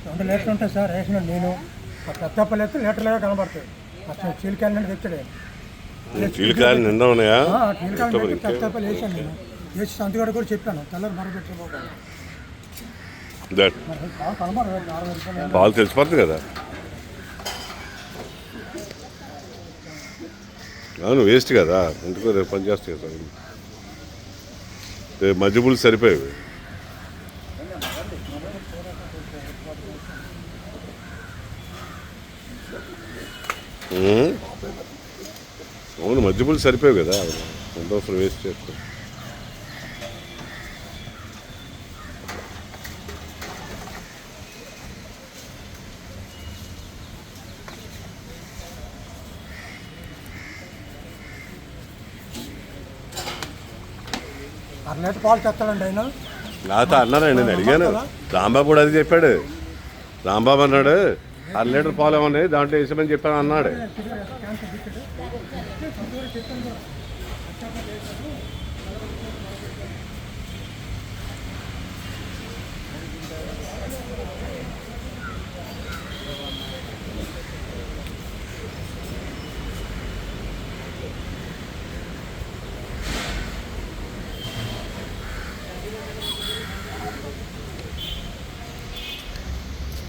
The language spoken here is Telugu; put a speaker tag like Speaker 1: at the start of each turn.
Speaker 1: 2 లీటర్లు ఉంటాయి సార్ వేసిన నేను పెద్దప్పలు అయితే లీటర్లుగా కనబడతాయి. అసలు చీలికాయలు తెచ్చాడు
Speaker 2: చీలికాయలు నిండా ఉన్నాయా?
Speaker 1: చీలికాయలు పెద్దప్పలు వేసాను నేను. వేసి సంతగాడు కూడా చెప్పాను తెల్లరు మరపెట్టబోతాను. కనబడదు
Speaker 2: పాలు తెలిసిపోతుంది కదా. అవును వేస్ట్ కదా, ఎందుకో రేపు పని చేస్తాయి కదా. రేపు మధ్యబులు సరిపోయేవి. అవును మధ్యబులు సరిపోయావు కదా, ఎంతవసరం వేస్ట్ చేస్తాం.
Speaker 1: అరలీటర్ పాలు తెస్తాడండి ఆయన.
Speaker 2: నాతో అన్నారండి, నేను అడిగాను. రాంబాబు కూడా అది చెప్పాడు. రాంబాబు అన్నాడు 1 లీటర్ పాలు ఏమన్నా దాంట్లో వేసామని చెప్పాను అన్నాడు.